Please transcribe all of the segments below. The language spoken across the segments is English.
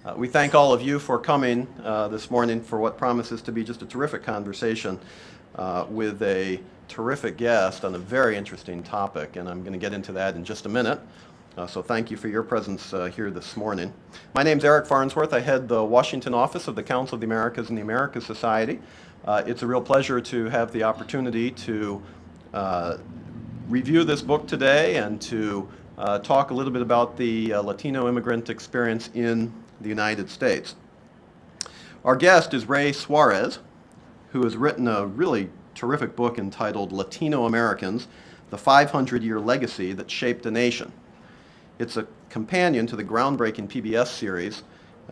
We thank all of you for coming this morning for what promises to be just a terrific conversation with a terrific guest on a very interesting topic, and I'm going to get into that in just a minute. So thank you for your presence here this morning. My name's Eric Farnsworth. I head the Washington office of the Council of the Americas and the Americas Society. It's a real pleasure to have the opportunity to review this book today and to talk a little bit about the Latino immigrant experience in the United States. Our guest is Ray Suarez, who has written a really terrific book entitled Latino Americans, the 500-Year Legacy That Shaped a Nation. It's a companion to the groundbreaking PBS series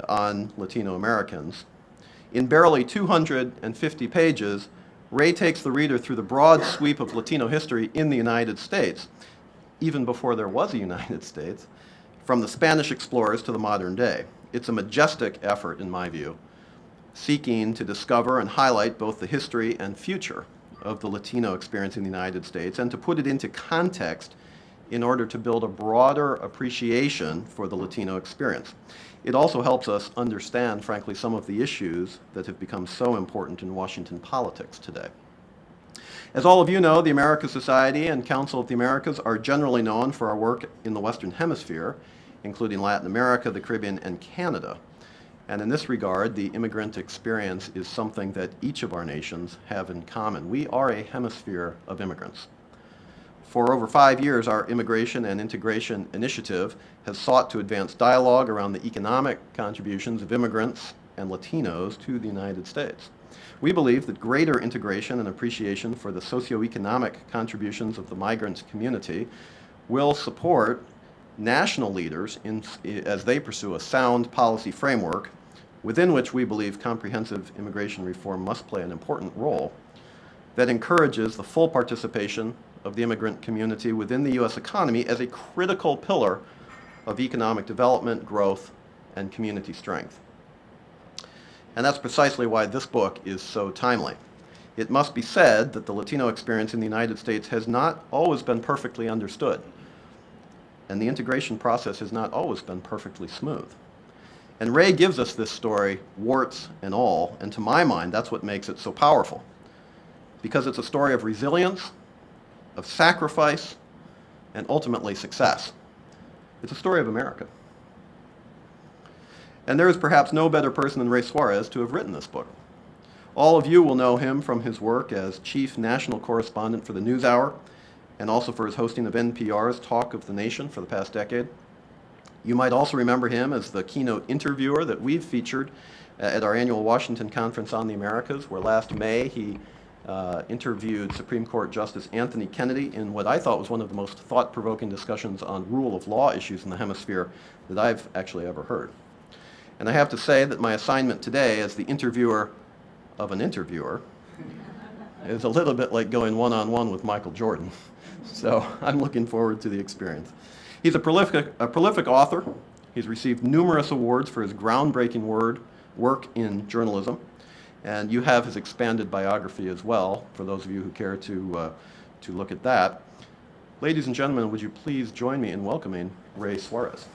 on Latino Americans. In barely 250 pages, Ray takes the reader through the broad sweep of Latino history in the United States, even before there was a United States, from the Spanish explorers to the modern day. It's a majestic effort, in my view, seeking to discover and highlight both the history and future of the Latino experience in the United States and to put it into context in order to build a broader appreciation for the Latino experience. It also helps us understand, frankly, some of the issues that have become so important in Washington politics today. As all of you know, the Americas Society and Council of the Americas are generally known for our work in the Western Hemisphere, including Latin America, the Caribbean, and Canada. And in this regard, the immigrant experience is something that each of our nations have in common. We are a hemisphere of immigrants. For over 5 years, our Immigration and Integration Initiative has sought to advance dialogue around the economic contributions of immigrants and Latinos to the United States. We believe that greater integration and appreciation for the socioeconomic contributions of the migrant community will support national leaders as they pursue a sound policy framework within which we believe comprehensive immigration reform must play an important role that encourages the full participation of the immigrant community within the U.S. economy as a critical pillar of economic development, growth, and community strength. And that's precisely why this book is so timely. It must be said that the Latino experience in the United States has not always been perfectly understood, and the integration process has not always been perfectly smooth. And Ray gives us this story, warts and all, and to my mind, that's what makes it so powerful, because it's a story of resilience, of sacrifice, and ultimately success. It's a story of America. And there is perhaps no better person than Ray Suarez to have written this book. All of you will know him from his work as Chief National Correspondent for the NewsHour, and also for his hosting of NPR's Talk of the Nation for the past decade. You might also remember him as the keynote interviewer that we've featured at our annual Washington Conference on the Americas, where last May he interviewed Supreme Court Justice Anthony Kennedy in what I thought was one of the most thought-provoking discussions on rule of law issues in the hemisphere that I've actually ever heard. And I have to say that my assignment today as the interviewer of an interviewer is a little bit like going one-on-one with Michael Jordan. So I'm looking forward to the experience. He's a prolific author. He's received numerous awards for his groundbreaking work in journalism. And you have his expanded biography as well, for those of you who care to look at that. Ladies and gentlemen, would you please join me in welcoming Ray Suarez.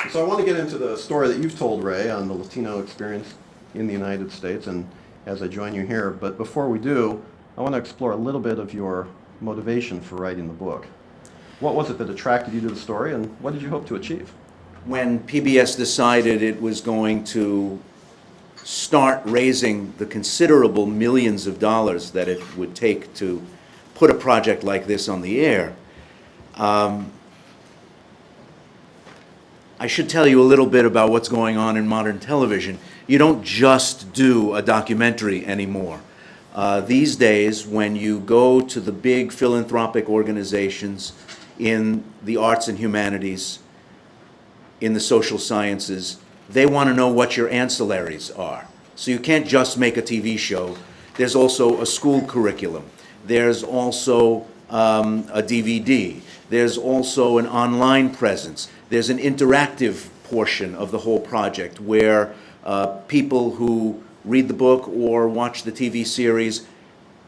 So I want to get into the story that you've told, Ray, on the Latino experience in the United States, and as I join you here. But before we do, I want to explore a little bit of your motivation for writing the book. What was it that attracted you to the story, and what did you hope to achieve? When PBS decided it was going to start raising the considerable millions of dollars that it would take to put a project like this on the air, I should tell you a little bit about what's going on in modern television. You don't just do a documentary anymore. These days, when you go to the big philanthropic organizations in the arts and humanities, in the social sciences, they want to know what your ancillaries are. So you can't just make a TV show. There's also a school curriculum. There's also a DVD. There's also an online presence. There's an interactive portion of the whole project where people who read the book or watch the TV series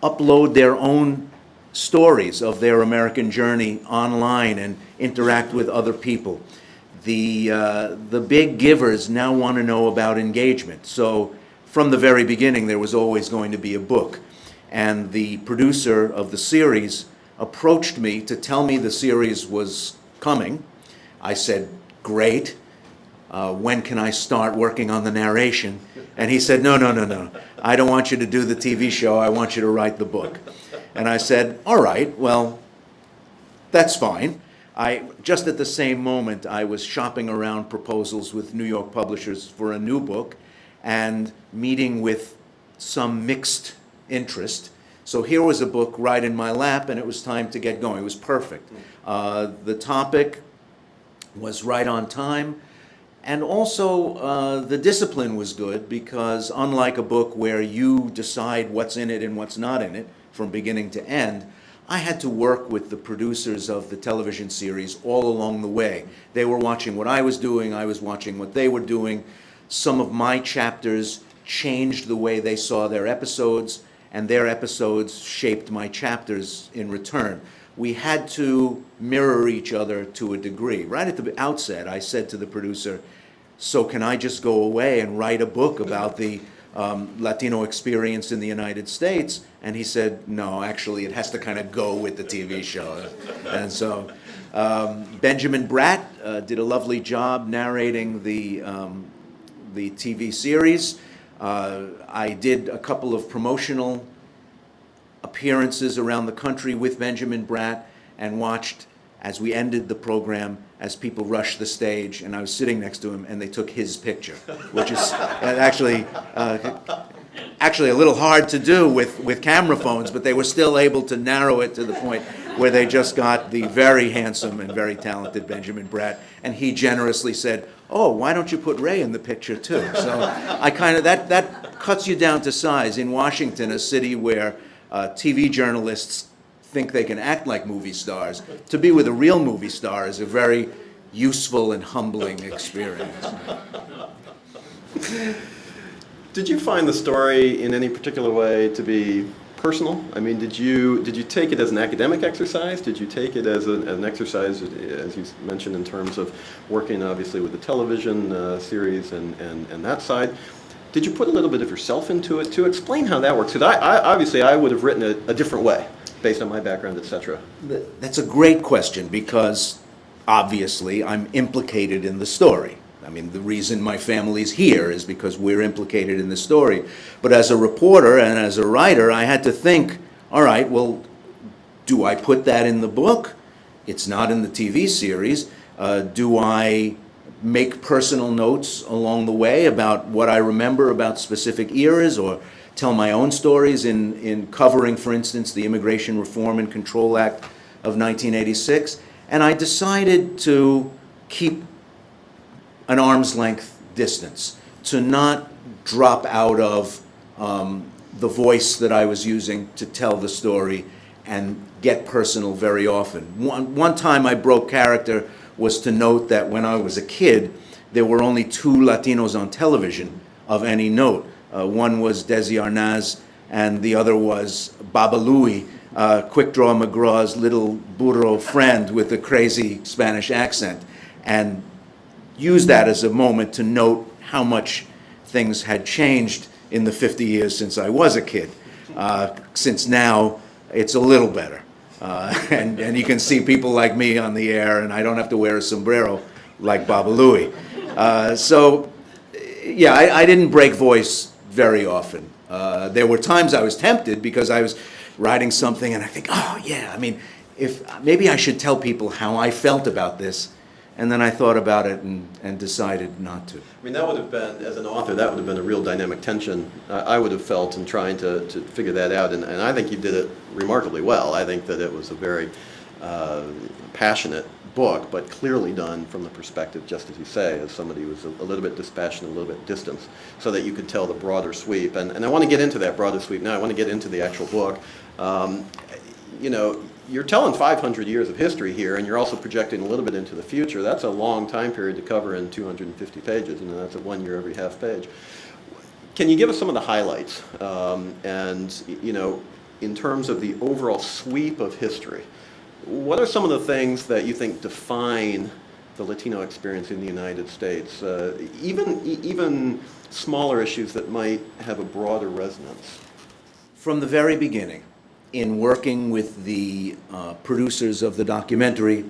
upload their own stories of their American journey online and interact with other people. The big givers now want to know about engagement. So from the very beginning, there was always going to be a book. And the producer of the series approached me to tell me the series was coming. I said, great. When can I start working on the narration? And he said, no. I don't want you to do the TV show. I want you to write the book. And I said, all right, well, that's fine. Just at the same moment, I was shopping around proposals with New York publishers for a new book and meeting with some mixed interest. So here was a book right in my lap, and it was time to get going. It was perfect. The topic was right on time, and also the discipline was good, because unlike a book where you decide what's in it and what's not in it from beginning to end, I had to work with the producers of the television series all along the way. They were watching what I was doing, I was watching what they were doing. Some of my chapters changed the way they saw their episodes, and their episodes shaped my chapters in return. We had to mirror each other to a degree. Right at the outset, I said to the producer, so can I just go away and write a book about the Latino experience in the United States? And he said, no, actually, it has to kind of go with the TV show. And so Benjamin Bratt did a lovely job narrating the TV series. I did a couple of promotional appearances around the country with Benjamin Bratt and watched, as we ended the program, as people rushed the stage, and I was sitting next to him, and they took his picture, which is actually a little hard to do with camera phones, but they were still able to narrow it to the point where they just got the very handsome and very talented Benjamin Bratt, and he generously said, oh, why don't you put Ray in the picture too? So I kind of, that cuts you down to size. In Washington, a city where TV journalists think they can act like movie stars, to be with a real movie star is a very useful and humbling experience. Did you find the story in any particular way to be personal? I mean, did you take it as an academic exercise? Did you take it as an exercise, as you mentioned, in terms of working obviously with the television series and that side? Did you put a little bit of yourself into it too? Explain how that works. Because obviously I would have written it a different way, based on my background, etc. That's a great question, because obviously I'm implicated in the story. I mean, the reason my family's here is because we're implicated in the story. But as a reporter and as a writer, I had to think, all right, well, do I put that in the book? It's not in the TV series. Do I make personal notes along the way about what I remember about specific eras, or tell my own stories in covering, for instance, the Immigration Reform and Control Act of 1986? And I decided to keep an arm's length distance, to not drop out of the voice that I was using to tell the story and get personal very often. One time I broke character was to note that when I was a kid, there were only 2 Latinos on television of any note. One was Desi Arnaz, and the other was Baba Louie, Quick Draw McGraw's little burro friend with a crazy Spanish accent. And use that as a moment to note how much things had changed in the 50 years since I was a kid. Since now, it's a little better. And you can see people like me on the air, and I don't have to wear a sombrero like Baba Louie. So, yeah, I didn't break voice very often. There were times I was tempted, because I was writing something and I think, oh yeah, I mean, if maybe I should tell people how I felt about this. And then I thought about it and decided not to. I mean, that would have been, as an author, that would have been a real dynamic tension I would have felt in trying to figure that out. And I think you did it remarkably well. I think that it was a very passionate book, but clearly done from the perspective, just as you say, as somebody who was a little bit dispassionate, a little bit distant, so that you could tell the broader sweep. And I want to get into that broader sweep now. I want to get into the actual book. You know, you're telling 500 years of history here, and you're also projecting a little bit into the future. That's a long time period to cover in 250 pages. You know, that's a 1 year every half page. Can you give us some of the highlights? And, you know, in terms of the overall sweep of history, what are some of the things that you think define the Latino experience in the United States, even smaller issues that might have a broader resonance? From the very beginning, in working with the producers of the documentary,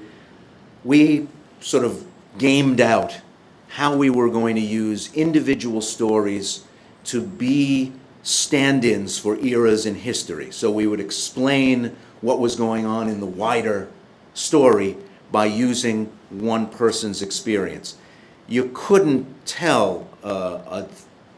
we sort of gamed out how we were going to use individual stories to be stand-ins for eras in history. So we would explain what was going on in the wider story by using one person's experience. You couldn't tell a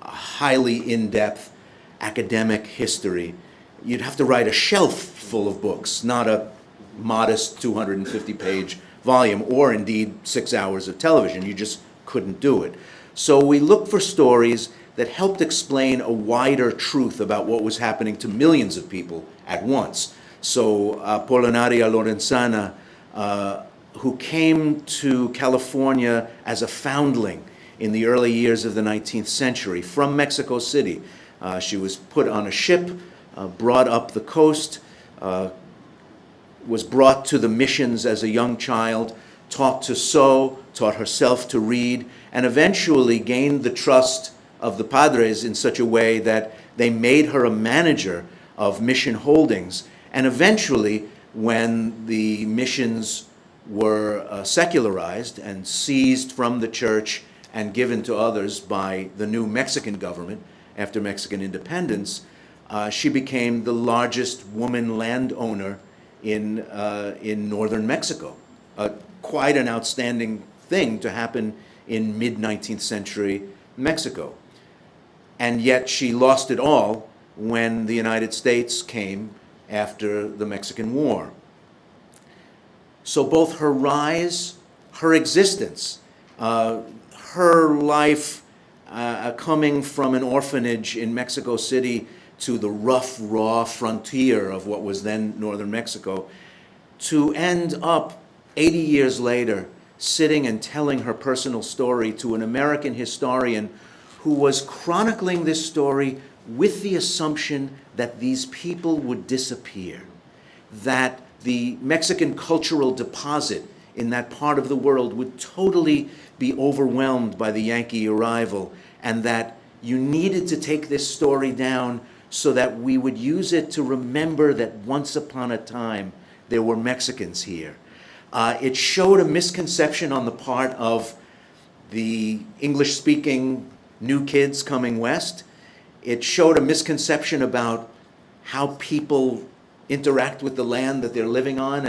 highly in-depth academic history. You'd have to write a shelf full of books, not a modest 250-page volume, or indeed 6 hours of television. You just couldn't do it. So we looked for stories that helped explain a wider truth about what was happening to millions of people at once. So Apolinaria Lorenzana, who came to California as a foundling in the early years of the 19th century from Mexico City. She was put on a ship, brought up the coast, was brought to the missions as a young child, taught to sew, taught herself to read, and eventually gained the trust of the padres in such a way that they made her a manager of mission holdings. And eventually, when the missions were secularized and seized from the church and given to others by the new Mexican government after Mexican independence, she became the largest woman landowner in northern Mexico. Quite an outstanding thing to happen in mid-19th century Mexico. And yet she lost it all when the United States came after the Mexican War. So both her rise, her existence, her life coming from an orphanage in Mexico City to the rough, raw frontier of what was then northern Mexico, to end up 80 years later sitting and telling her personal story to an American historian who was chronicling this story with the assumption that these people would disappear, that the Mexican cultural deposit in that part of the world would totally be overwhelmed by the Yankee arrival, and that you needed to take this story down so that we would use it to remember that once upon a time there were Mexicans here. It showed a misconception on the part of the English-speaking new kids coming west. It showed a misconception about how people interact with the land that they're living on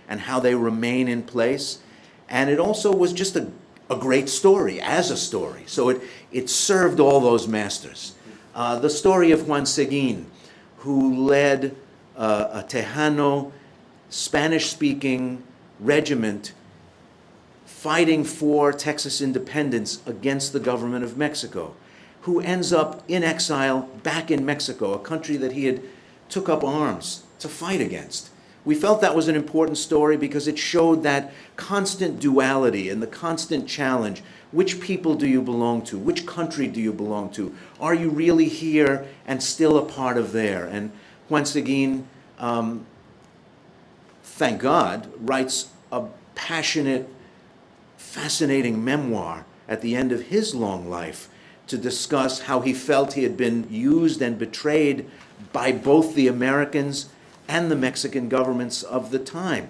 and how they remain in place. And it also was just a great story as a story. So it served all those masters. The story of Juan Seguin, who led a Tejano, Spanish-speaking regiment fighting for Texas independence against the government of Mexico, who ends up in exile back in Mexico, a country that he had took up arms to fight against. We felt that was an important story because it showed that constant duality and the constant challenge. Which people do you belong to? Which country do you belong to? Are you really here and still a part of there? And Juan Seguin, thank God, writes a passionate, fascinating memoir at the end of his long life to discuss how he felt he had been used and betrayed by both the Americans and the Mexican governments of the time.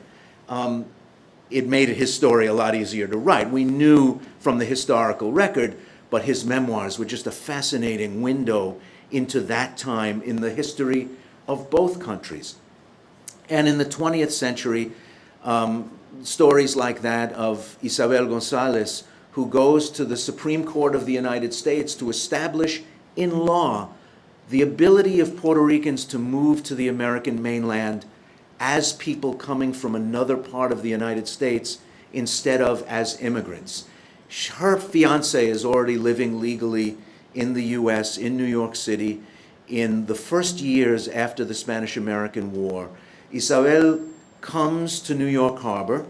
It made his story a lot easier to write. We knew from the historical record, but his memoirs were just a fascinating window into that time in the history of both countries. And in the 20th century, stories like that of Isabel Gonzalez, who goes to the Supreme Court of the United States to establish in law the ability of Puerto Ricans to move to the American mainland as people coming from another part of the United States instead of as immigrants. Her fiance is already living legally in the US, in New York City. In the first years after the Spanish-American War, Isabel comes to New York Harbor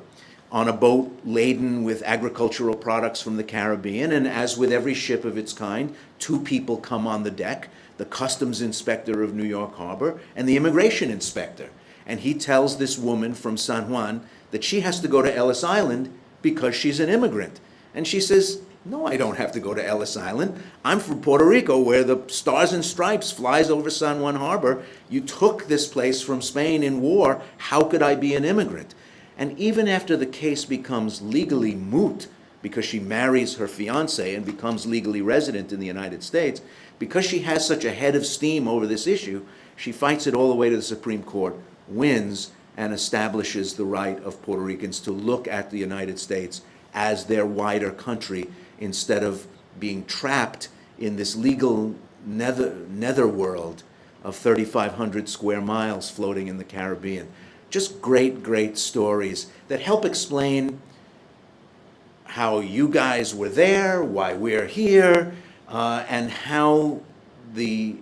on a boat laden with agricultural products from the Caribbean, and as with every ship of its kind, two people come on the deck, the customs inspector of New York Harbor and the immigration inspector. And he tells this woman from San Juan that she has to go to Ellis Island because she's an immigrant. And she says, no, I don't have to go to Ellis Island. I'm from Puerto Rico, where the Stars and Stripes flies over San Juan Harbor. You took this place from Spain in war. How could I be an immigrant? And even after the case becomes legally moot, because she marries her fiancé and becomes legally resident in the United States, because she has such a head of steam over this issue, she fights it all the way to the Supreme Court, wins, and establishes the right of Puerto Ricans to look at the United States as their wider country, instead of being trapped in this legal netherworld of 3,500 square miles floating in the Caribbean. Just great, great stories that help explain how you guys were there, why we're here, and how the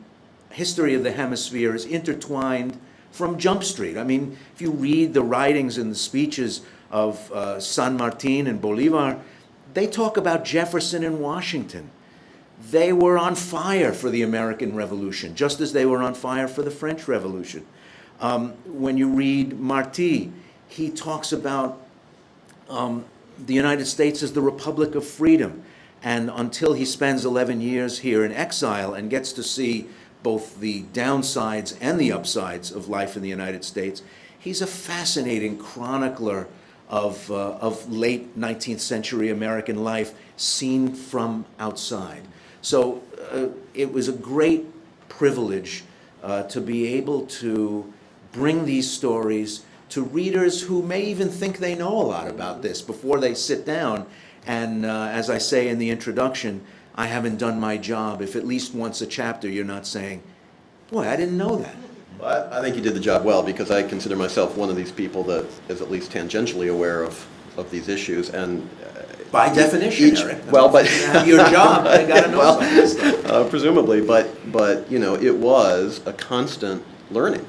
history of the hemisphere is intertwined from Jump Street. I mean, if you read the writings and the speeches of San Martin and Bolivar, they talk about Jefferson and Washington. They were on fire for the American Revolution, just as they were on fire for the French Revolution. When you read Martí, he talks about the United States as the Republic of Freedom. And until he spends 11 years here in exile and gets to see both the downsides and the upsides of life in the United States, he's a fascinating chronicler of late 19th century American life seen from outside. So it was a great privilege to be able to bring these stories to readers who may even think they know a lot about this before they sit down. And as I say in the introduction, I haven't done my job if at least once a chapter you're not saying, boy, I didn't know that. Well, I think you did the job well, because I consider myself one of these people that is at least tangentially aware of these issues. And by definition, Eric. Well, but you have your job, I got to know some of this stuff. Presumably, but you know, it was a constant learning,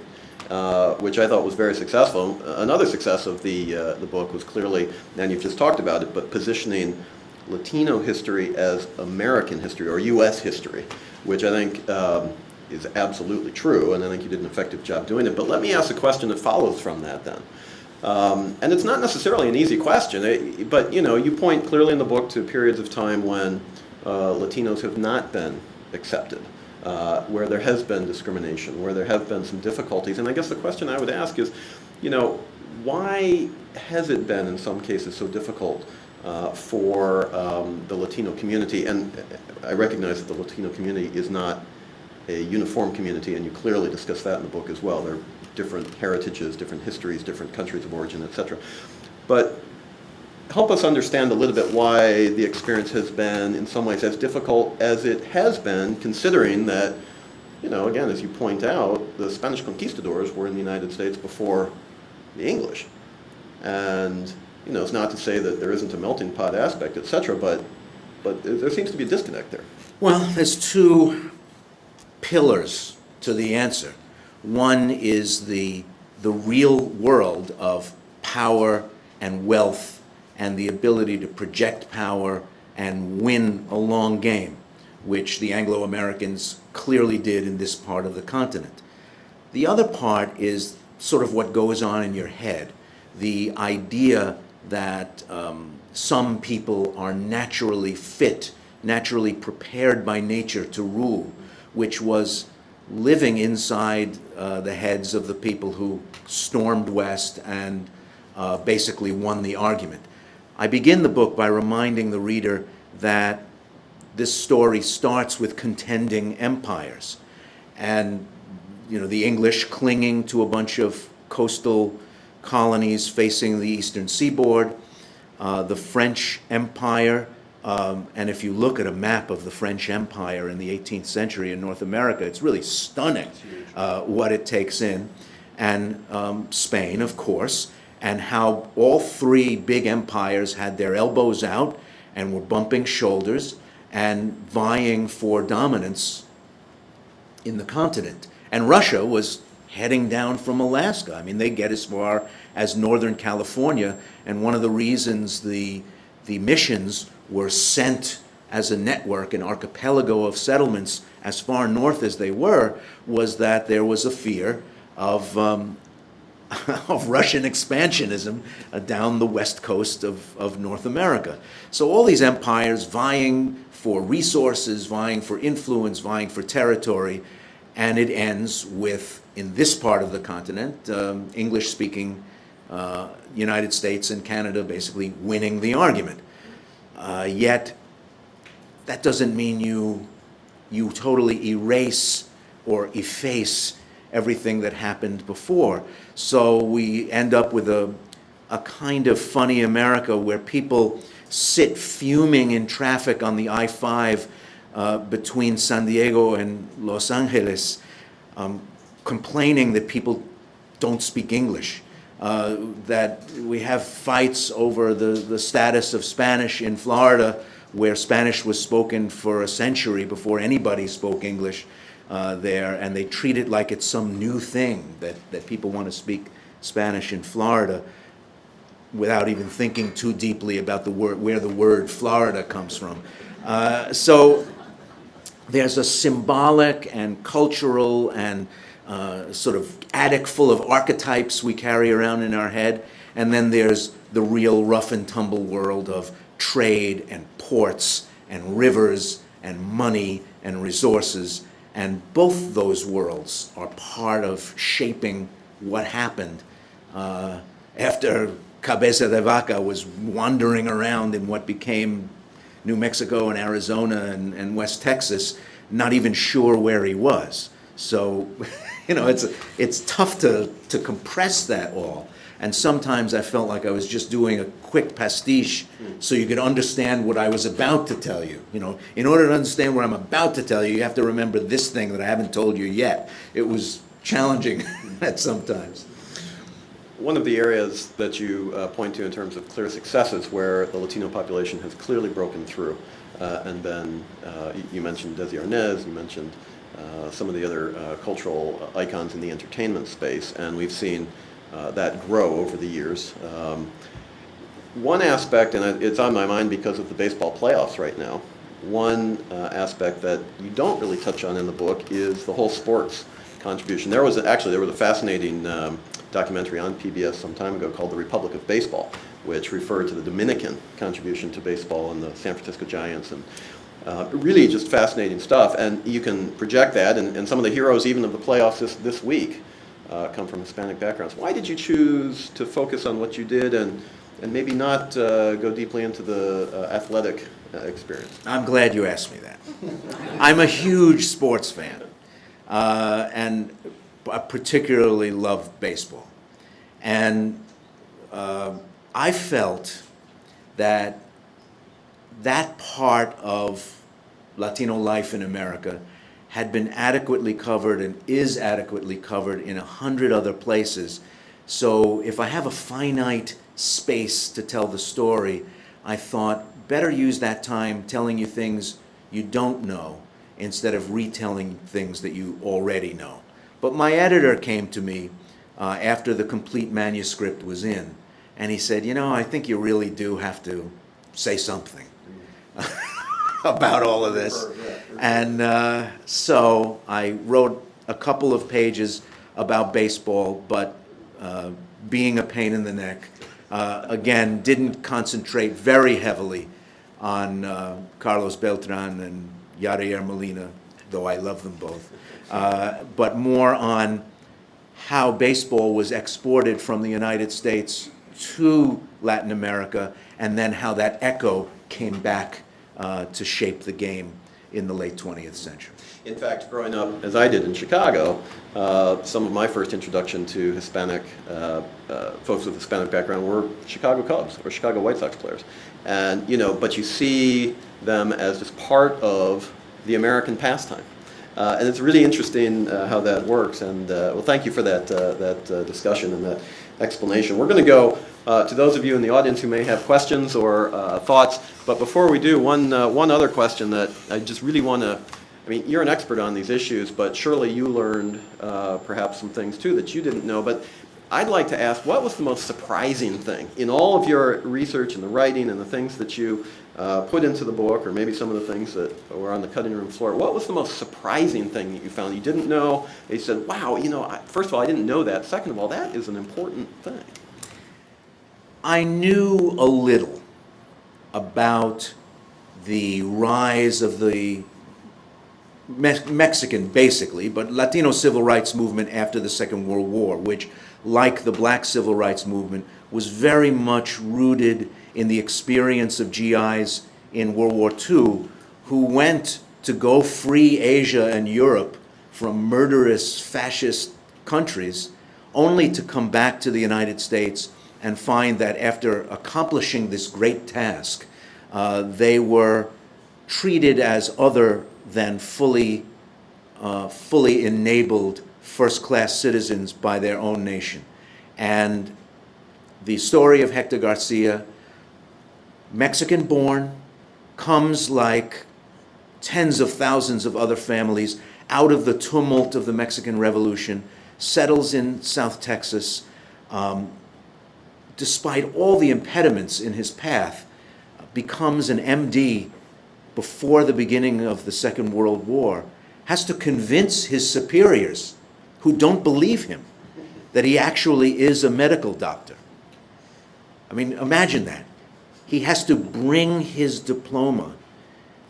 which I thought was very successful. Another success of the book was clearly, and you've just talked about it, but positioning Latino history as American history or U.S. history, which I think is absolutely true, and I think you did an effective job doing it. But let me ask a question that follows from that then. And it's not necessarily an easy question, but you know, you point clearly in the book to periods of time when Latinos have not been accepted, where there has been discrimination, where there have been some difficulties. And I guess the question I would ask is, you know, why has it been in some cases so difficult for the Latino community? And I recognize that the Latino community is not a uniform community, and you clearly discuss that in the book as well. There are different heritages, different histories, different countries of origin, etc. But help us understand a little bit why the experience has been in some ways as difficult as it has been, considering that, you know, again, as you point out, the Spanish conquistadors were in the United States before the English. And, you know, it's not to say that there isn't a melting pot aspect, etc., but there seems to be a disconnect there. Well, there's two pillars to the answer. One is the real world of power and wealth and the ability to project power and win a long game, which the Anglo-Americans clearly did in this part of the continent. The other part is sort of what goes on in your head, the idea that some people are naturally fit, naturally prepared by nature to rule, which was living inside the heads of the people who stormed west and basically won the argument. I begin the book by reminding the reader that this story starts with contending empires, and you know, the English clinging to a bunch of coastal colonies facing the eastern seaboard, the French Empire. And if you look at a map of the French Empire in the 18th century in North America, it's really stunning what it takes in. And Spain, of course, and how all three big empires had their elbows out and were bumping shoulders and vying for dominance in the continent. And Russia was heading down from Alaska. I mean, they get as far as Northern California, and one of the reasons the missions were sent as a network, an archipelago of settlements as far north as they were, was that there was a fear of of Russian expansionism down the west coast of North America. So all these empires vying for resources, vying for influence, vying for territory, and it ends with, in this part of the continent, English-speaking United States and Canada basically winning the argument. Yet, that doesn't mean you totally erase or efface everything that happened before. So we end up with a kind of funny America where people sit fuming in traffic on the I-5 between San Diego and Los Angeles, complaining that people don't speak English, that we have fights over the status of Spanish in Florida, where Spanish was spoken for a century before anybody spoke English there, and they treat it like it's some new thing that people want to speak Spanish in Florida without even thinking too deeply about the word, where the word Florida comes from. So there's a symbolic and cultural and sort of attic full of archetypes we carry around in our head, and then there's the real rough and tumble world of trade and ports and rivers and money and resources, and both those worlds are part of shaping what happened after Cabeza de Vaca was wandering around in what became New Mexico and Arizona and West Texas, not even sure where he was. So, you know, it's tough to compress that all. And sometimes I felt like I was just doing a quick pastiche so you could understand what I was about to tell you. You know, in order to understand what I'm about to tell you, you have to remember this thing that I haven't told you yet. It was challenging at sometimes. One of the areas that you point to in terms of clear successes where the Latino population has clearly broken through, and then you mentioned Desi Arnaz, you mentioned some of the other cultural icons in the entertainment space, and we've seen that grow over the years. One aspect, and it's on my mind because of the baseball playoffs right now, one aspect that you don't really touch on in the book is the whole sports contribution. There was a fascinating documentary on PBS some time ago called The Republic of Baseball, which referred to the Dominican contribution to baseball and the San Francisco Giants, and really just fascinating stuff. And you can project that, and some of the heroes even of the playoffs this week come from Hispanic backgrounds. Why did you choose to focus on what you did and maybe not go deeply into the athletic experience? I'm glad you asked me that. I'm a huge sports fan, and I particularly love baseball. And I felt that part of Latino life in America had been adequately covered and is adequately covered in 100 other places. So if I have a finite space to tell the story, I thought better use that time telling you things you don't know instead of retelling things that you already know. But my editor came to me after the complete manuscript was in, and he said, you know, I think you really do have to say something about all of this. And so I wrote a couple of pages about baseball, but being a pain in the neck, again, didn't concentrate very heavily on Carlos Beltran and Yadier Molina, though I love them both, but more on how baseball was exported from the United States to Latin America, and then how that echo came back to shape the game in the late 20th century. In fact, growing up, as I did in Chicago, some of my first introduction to Hispanic folks with Hispanic background were Chicago Cubs or Chicago White Sox players. And, you know, but you see them as just part of the American pastime. And it's really interesting how that works. And, well, thank you for that discussion and that explanation. We're going to go to those of you in the audience who may have questions or thoughts. But before we do, one other question that I just really want to I mean, you're an expert on these issues, but surely you learned perhaps some things too that you didn't know. But I'd like to ask, what was the most surprising thing in all of your research and the writing and the things that you put into the book, or maybe some of the things that were on the cutting room floor? What was the most surprising thing that you found you didn't know? You said, wow, you know, first of all, I didn't know that. Second of all, that is an important thing. I knew a little about the rise of the Mexican, basically, but Latino civil rights movement after the Second World War, which, like the black civil rights movement, was very much rooted in the experience of GIs in World War II who went to go free Asia and Europe from murderous fascist countries, only to come back to the United States and find that after accomplishing this great task, they were treated as other than fully enabled first-class citizens by their own nation. And the story of Hector Garcia, Mexican-born, comes like tens of thousands of other families out of the tumult of the Mexican Revolution, settles in South Texas, despite all the impediments in his path, becomes an MD before the beginning of the Second World War, has to convince his superiors, who don't believe him, that he actually is a medical doctor. I mean, imagine that. He has to bring his diploma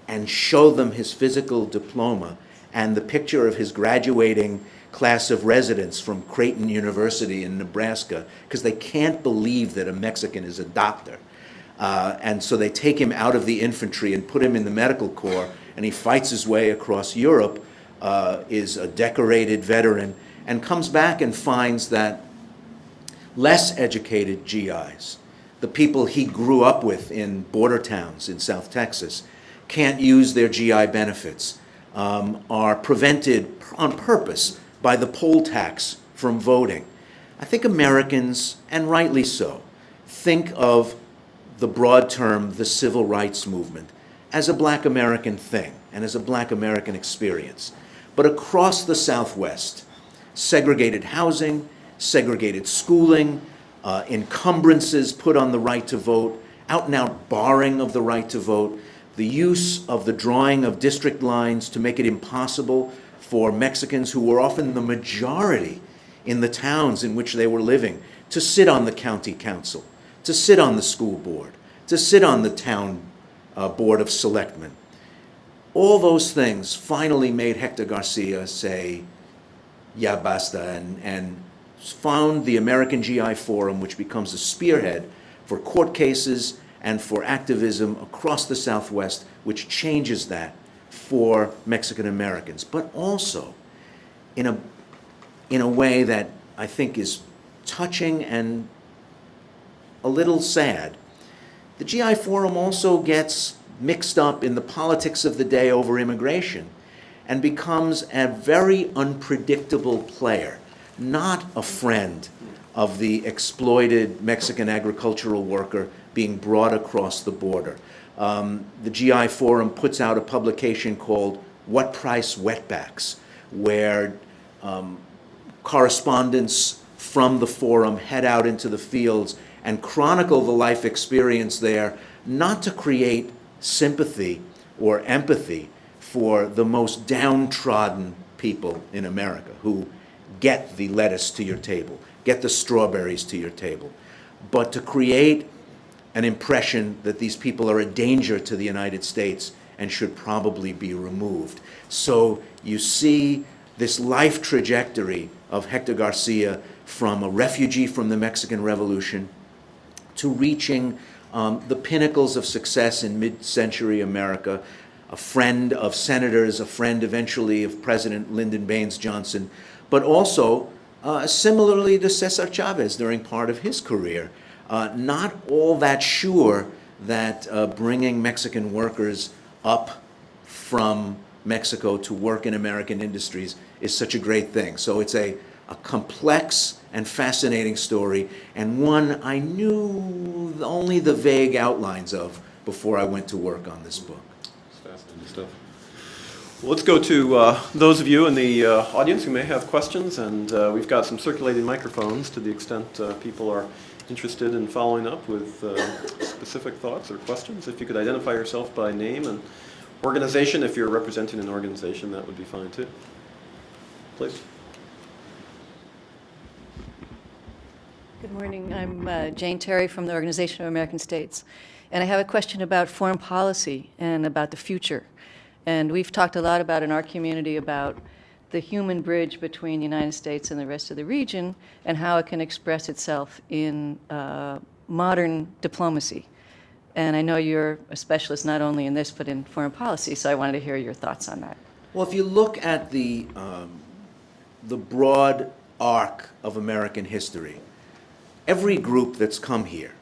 and show them his physical diploma and the picture of his graduating class of residents from Creighton University in Nebraska, because they can't believe that a Mexican is a doctor. And so they take him out of the infantry and put him in the medical corps, and he fights his way across Europe, is a decorated veteran, and comes back and finds that less educated GIs, the people he grew up with in border towns in South Texas, can't use their GI benefits, are prevented on purpose by the poll tax from voting. I think Americans, and rightly so, think of the broad term, the civil rights movement, as a black American thing and as a black American experience. But across the Southwest, segregated housing, segregated schooling, encumbrances put on the right to vote, out-and-out barring of the right to vote, the use of the drawing of district lines to make it impossible for Mexicans, who were often the majority in the towns in which they were living, to sit on the county council, to sit on the school board, to sit on the town board of selectmen. All those things finally made Hector Garcia say, ya basta, and found the American GI Forum, which becomes a spearhead for court cases and for activism across the Southwest, which changes that for Mexican Americans, but also in a way that I think is touching and a little sad. The GI Forum also gets mixed up in the politics of the day over immigration and becomes a very unpredictable player, not a friend of the exploited Mexican agricultural worker being brought across the border. The GI Forum puts out a publication called What Price Wetbacks, where correspondents from the forum head out into the fields and chronicle the life experience there, not to create sympathy or empathy for the most downtrodden people in America who get the lettuce to your table, get the strawberries to your table, but to create an impression that these people are a danger to the United States and should probably be removed. So you see this life trajectory of Hector Garcia from a refugee from the Mexican Revolution to reaching the pinnacles of success in mid-century America, a friend of senators, a friend eventually of President Lyndon Baines Johnson, but also similarly to Cesar Chavez during part of his career, not all that sure that bringing Mexican workers up from Mexico to work in American industries is such a great thing. So it's a complex and fascinating story, and one I knew only the vague outlines of before I went to work on this book. It's fascinating stuff. Well, let's go to those of you in the audience who may have questions, and we've got some circulating microphones to the extent people are interested in following up with specific thoughts or questions. If you could identify yourself by name and organization, if you're representing an organization, that would be fine too. Please. Good morning. I'm Jane Terry from the Organization of American States. And I have a question about foreign policy and about the future. And we've talked a lot about in our community about the human bridge between the United States and the rest of the region and how it can express itself in modern diplomacy. And I know you're a specialist not only in this but in foreign policy, so I wanted to hear your thoughts on that. Well, if you look at the broad arc of American history, every group that's come here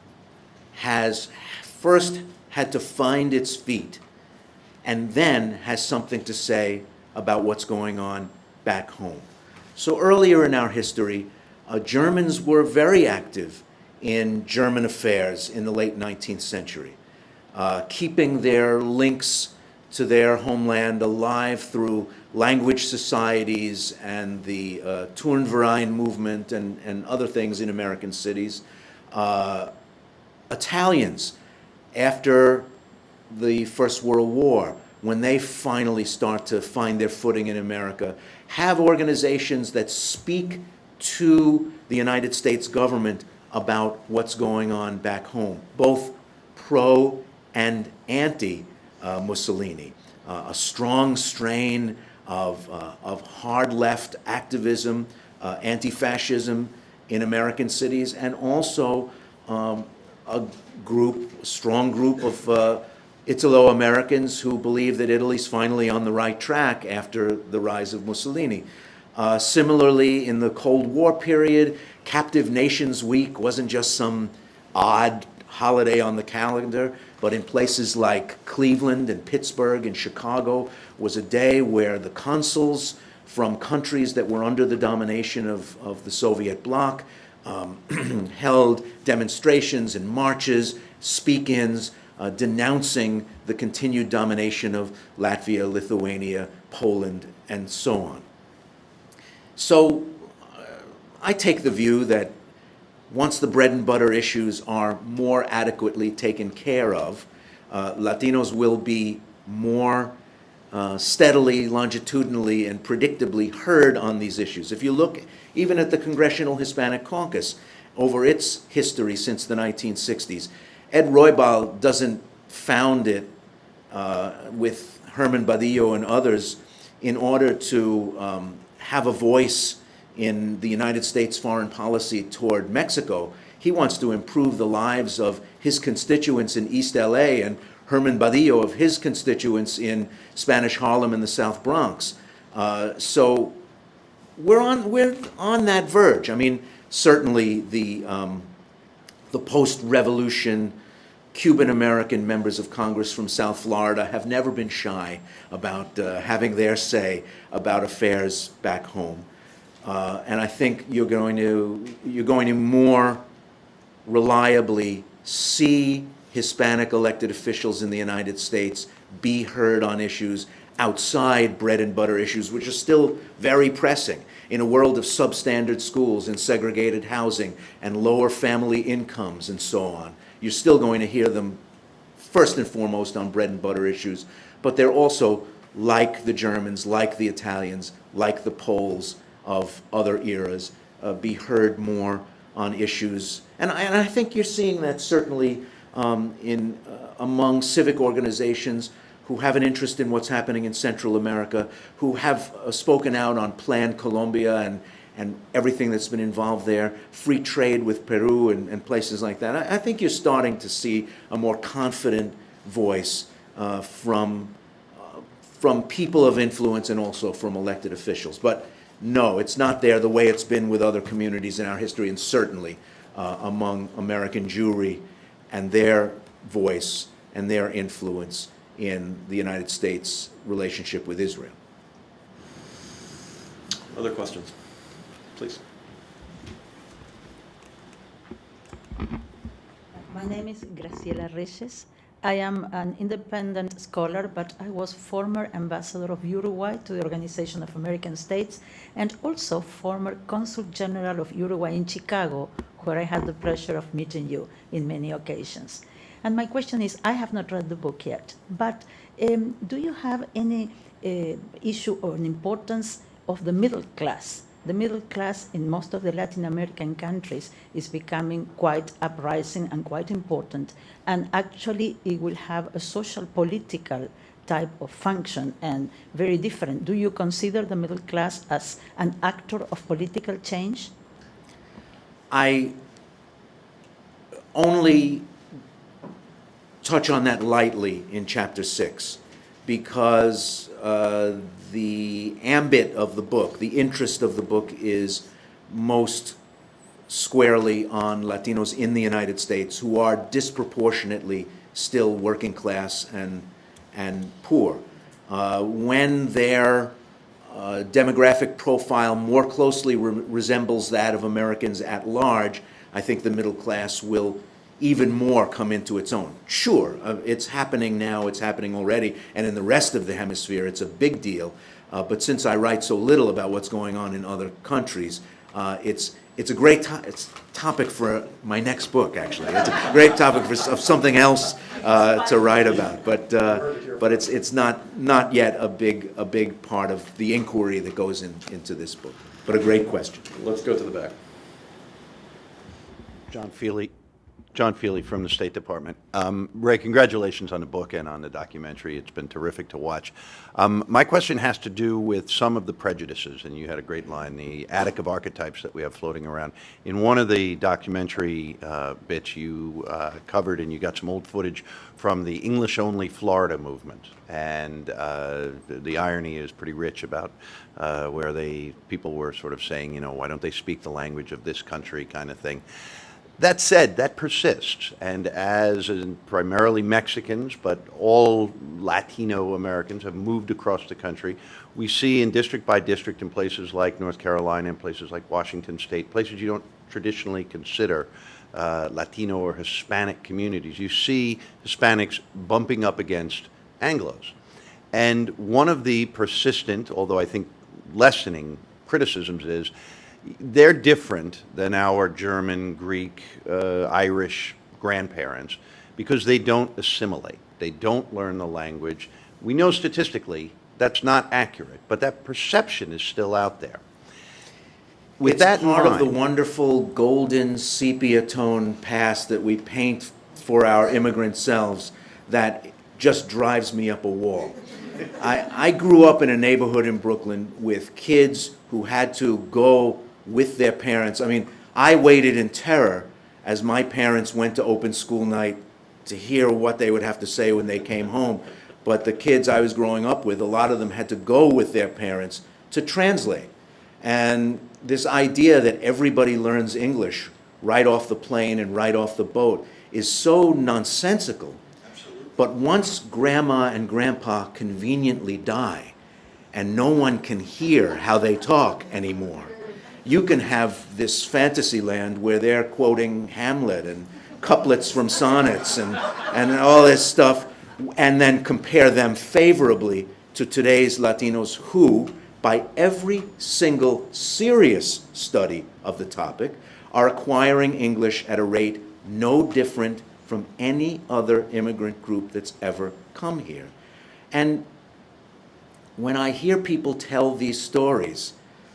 has first had to find its feet and then has something to say about what's going on back home. So earlier in our history, Germans were very active in German affairs in the late 19th century, keeping their links to their homeland alive through language societies and the Turnverein movement and other things in American cities. Italians, after the First World War, when they finally start to find their footing in America, have organizations that speak to the United States government about what's going on back home, both pro and anti Mussolini. A strong strain of hard left activism, anti-fascism in American cities, and also a strong group of Italo-Americans who believe that Italy's finally on the right track after the rise of Mussolini. Similarly, in the Cold War period, Captive Nations Week wasn't just some odd holiday on the calendar, but in places like Cleveland and Pittsburgh and Chicago was a day where the consuls from countries that were under the domination of the Soviet bloc held demonstrations and marches, speak-ins, denouncing the continued domination of Latvia, Lithuania, Poland, and so on. So I take the view that once the bread and butter issues are more adequately taken care of, Latinos will be more steadily, longitudinally, and predictably heard on these issues. If you look even at the Congressional Hispanic Caucus over its history since the 1960s, Ed Roybal doesn't found it with Herman Badillo and others in order to have a voice in the United States foreign policy toward Mexico. He wants to improve the lives of his constituents in East LA and Herman Badillo of his constituents in Spanish Harlem and the South Bronx. So we're on that verge. I mean, certainly the post-revolution Cuban-American members of Congress from South Florida have never been shy about having their say about affairs back home. And I think you're going to more reliably see Hispanic elected officials in the United States be heard on issues outside bread and butter issues, which are still very pressing in a world of substandard schools and segregated housing and lower family incomes and so on. You're still going to hear them first and foremost on bread and butter issues, but they're also, like the Germans, like the Italians, like the Poles of other eras, be heard more on issues. And I think you're seeing that certainly among civic organizations who have an interest in what's happening in Central America, who have spoken out on Plan Colombia and everything that's been involved there, free trade with Peru and places like that. I think you're starting to see a more confident voice from people of influence and also from elected officials. But no, it's not there the way it's been with other communities in our history, and certainly among American Jewry and their voice and their influence in the United States relationship with Israel. Other questions? Please. My name is Graciela Reyes. I am an independent scholar, but I was former ambassador of Uruguay to the Organization of American States and also former consul general of Uruguay in Chicago, where I had the pleasure of meeting you in many occasions. And my question is, I have not read the book yet, but do you have any issue or an importance of the middle class? The middle class in most of the Latin American countries is becoming quite uprising and quite important, and actually it will have a social political type of function and very different. Do you consider the middle class as an actor of political change? I only touch on that lightly in chapter 6 because the ambit of the book, the interest of the book is most squarely on Latinos in the United States who are disproportionately still working class and poor. When their demographic profile more closely resembles that of Americans at large, I think the middle class will even more come into its own. Sure, it's happening now, it's happening already, and in the rest of the hemisphere it's a big deal. But since I write so little about what's going on in other countries, it's a great topic for my next book, actually. It's a great topic of something else to write about. But it's not yet a big part of the inquiry that goes into this book. But a great question. Let's go to the back. John Feely from the State Department. Ray, congratulations on the book and on the documentary. It's been terrific to watch. My question has to do with some of the prejudices, and you had a great line, the attic of archetypes that we have floating around. In one of the documentary bits you covered, and you got some old footage from the English-only Florida movement, and the irony is pretty rich about where people were sort of saying, you know, why don't they speak the language of this country kind of thing. That said, that persists, and as primarily Mexicans, but all Latino Americans have moved across the country, we see in district by district in places like North Carolina and places like Washington State, places you don't traditionally consider Latino or Hispanic communities, you see Hispanics bumping up against Anglos. And one of the persistent, although I think lessening, criticisms is they're different than our German, Greek, Irish grandparents because they don't assimilate. They don't learn the language. We know statistically that's not accurate, but that perception is still out there. With It's that in part of the mind- wonderful golden sepia tone past that we paint for our immigrant selves that just drives me up a wall. I grew up in a neighborhood in Brooklyn with kids who had to go with their parents. I mean, I waited in terror as my parents went to open school night to hear what they would have to say when they came home. But the kids I was growing up with, a lot of them had to go with their parents to translate. And this idea that everybody learns English right off the plane and right off the boat is so nonsensical. But once grandma and grandpa conveniently die and no one can hear how they talk anymore, you can have this fantasy land where they're quoting Hamlet and couplets from sonnets and all this stuff, and then compare them favorably to today's Latinos who, by every single serious study of the topic, are acquiring English at a rate no different from any other immigrant group that's ever come here. And when I hear people tell these stories,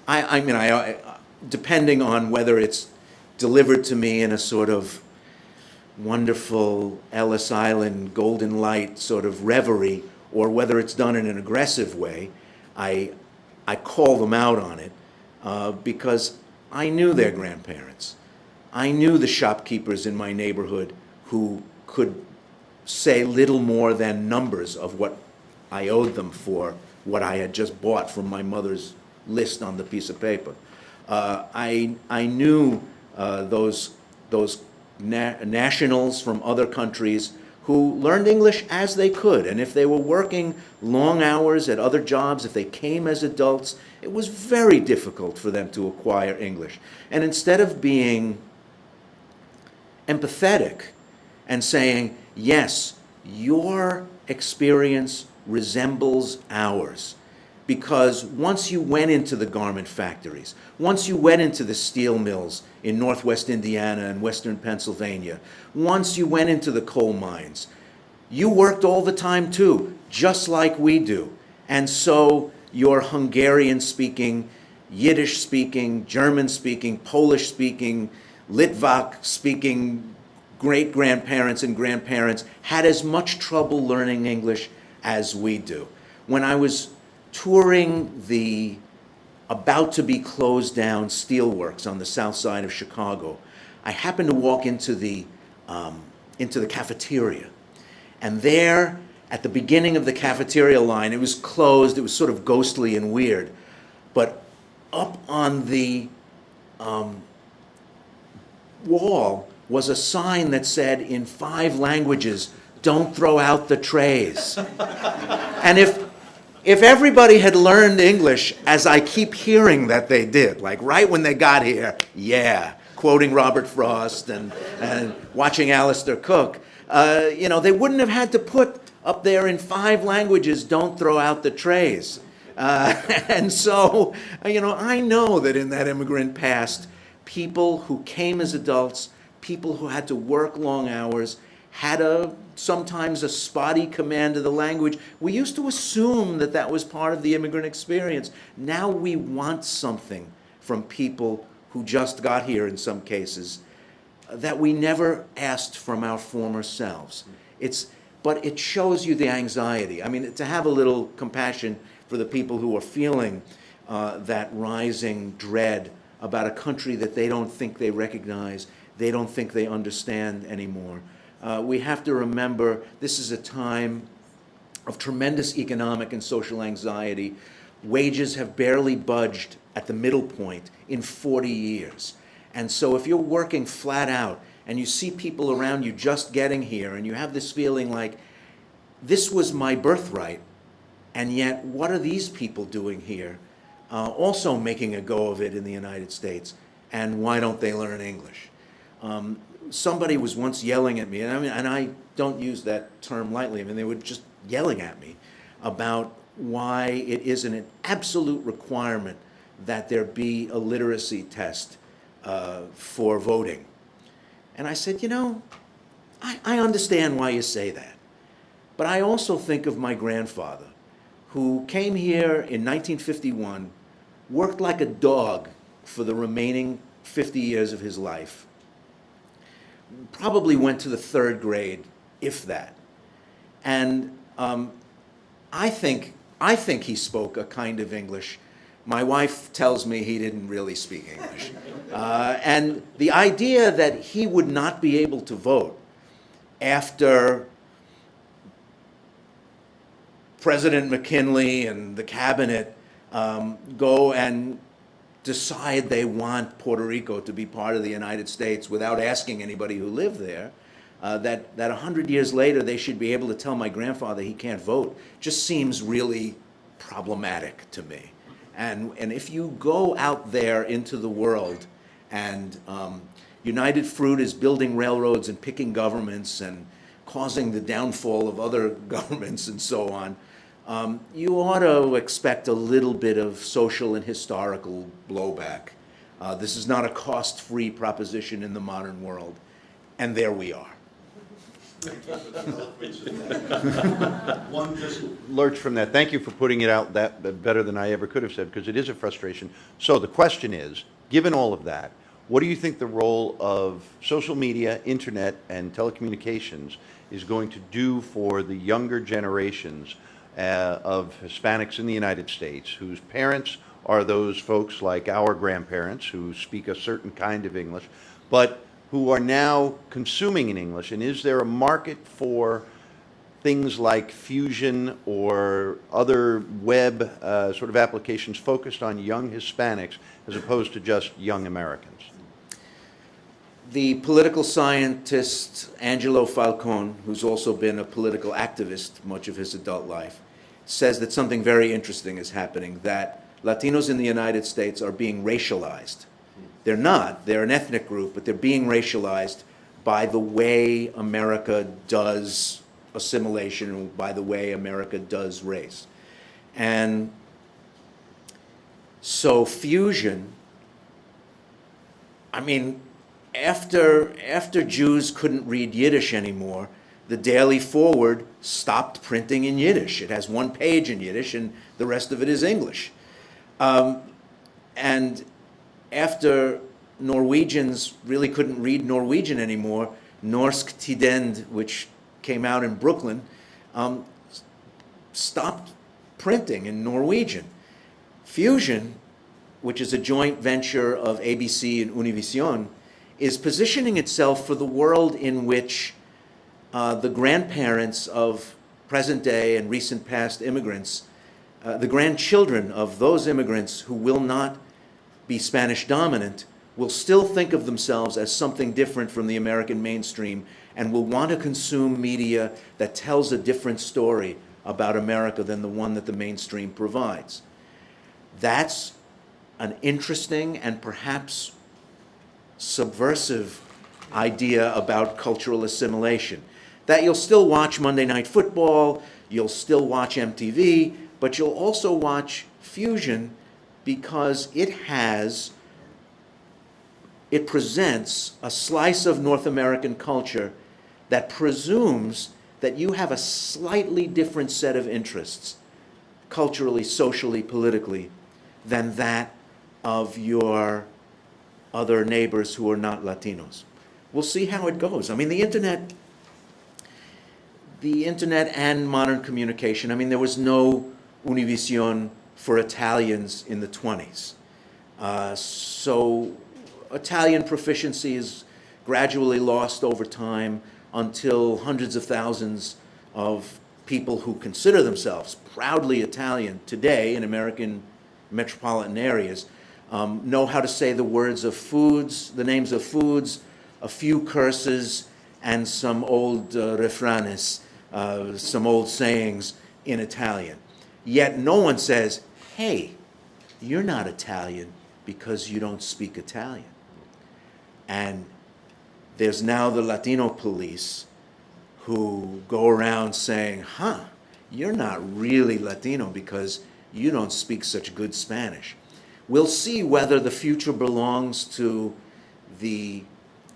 I mean, depending on whether it's delivered to me in a sort of wonderful Ellis Island golden light sort of reverie, or whether it's done in an aggressive way, I call them out on it because I knew their grandparents. I knew the shopkeepers in my neighborhood who could say little more than numbers of what I owed them for what I had just bought from my mother's list on the piece of paper. I knew those nationals from other countries who learned English as they could, and if they were working long hours at other jobs, if they came as adults, it was very difficult for them to acquire English. And instead of being empathetic and saying, yes, your experience resembles ours. Because once you went into the garment factories, once you went into the steel mills in northwest Indiana and western Pennsylvania, once you went into the coal mines, you worked all the time too, just like we do. And so your Hungarian-speaking, Yiddish-speaking, German-speaking, Polish-speaking, Litvak-speaking great-grandparents and grandparents had as much trouble learning English as we do. When I was touring the about-to-be-closed-down steelworks on the south side of Chicago, I happened to walk into the cafeteria. And there, at the beginning of the cafeteria line, it was closed, it was sort of ghostly and weird, but up on the wall was a sign that said in 5 languages, "Don't throw out the trays." And if everybody had learned English, as I keep hearing that they did, like right when they got here, yeah, quoting Robert Frost and watching Alistair Cook, they wouldn't have had to put up there in 5 languages, "Don't throw out the trays." And so, I know that in that immigrant past, people who came as adults, people who had to work long hours, had sometimes a spotty command of the language. We used to assume that that was part of the immigrant experience. Now we want something from people who just got here in some cases that we never asked from our former selves. But it shows you the anxiety. I mean, to have a little compassion for the people who are feeling that rising dread about a country that they don't think they recognize, they don't think they understand anymore. We have to remember this is a time of tremendous economic and social anxiety. Wages have barely budged at the middle point in 40 years. And so if you're working flat out and you see people around you just getting here and you have this feeling like, this was my birthright, and yet what are these people doing here? Also making a go of it in the United States, and why don't they learn English? Somebody was once yelling at me, and I don't use that term lightly. I mean, they were just yelling at me about why it isn't an absolute requirement that there be a literacy test for voting. And I said, I understand why you say that. But I also think of my grandfather, who came here in 1951, worked like a dog for the remaining 50 years of his life, probably went to the 3rd grade, if that. And I think he spoke a kind of English. My wife tells me he didn't really speak English. And the idea that he would not be able to vote after President McKinley and the cabinet go and decide they want Puerto Rico to be part of the United States without asking anybody who lived there, that 100 years later they should be able to tell my grandfather he can't vote, just seems really problematic to me. And if you go out there into the world and United Fruit is building railroads and picking governments and causing the downfall of other governments and so on, you ought to expect a little bit of social and historical blowback. This is not a cost-free proposition in the modern world, and there we are. One just lurch from that. Thank you for putting it out that better than I ever could have said, because it is a frustration. So the question is, given all of that, what do you think the role of social media, internet, and telecommunications is going to do for the younger generations of Hispanics in the United States, whose parents are those folks like our grandparents who speak a certain kind of English, but who are now consuming in English? And is there a market for things like Fusion or other web sort of applications focused on young Hispanics as opposed to just young Americans? The political scientist Angelo Falcone, who's also been a political activist much of his adult life, says that something very interesting is happening, that Latinos in the United States are being racialized. They're not. They're an ethnic group, but they're being racialized by the way America does assimilation, by the way America does race. And so fusion, I mean, after Jews couldn't read Yiddish anymore, the Daily Forward stopped printing in Yiddish. It has one page in Yiddish and the rest of it is English. And after Norwegians really couldn't read Norwegian anymore, Norsk Tidend, which came out in Brooklyn, stopped printing in Norwegian. Fusion, which is a joint venture of ABC and Univision, is positioning itself for the world in which the grandparents of present-day and recent past immigrants, the grandchildren of those immigrants who will not be Spanish dominant, will still think of themselves as something different from the American mainstream and will want to consume media that tells a different story about America than the one that the mainstream provides. That's an interesting and perhaps subversive idea about cultural assimilation. That you'll still watch Monday Night Football, you'll still watch MTV, but you'll also watch Fusion because it presents a slice of North American culture that presumes that you have a slightly different set of interests, culturally, socially, politically, than that of your other neighbors who are not Latinos. We'll see how it goes. I mean, the internet and modern communication, I mean, there was no Univision for Italians in the 20s. So Italian proficiency is gradually lost over time until hundreds of thousands of people who consider themselves proudly Italian today in American metropolitan areas know how to say the words of foods, the names of foods, a few curses, and some old refranes, some old sayings in Italian. Yet no one says, hey, you're not Italian because you don't speak Italian. And there's now the Latino police who go around saying, you're not really Latino because you don't speak such good Spanish. We'll see whether the future belongs to the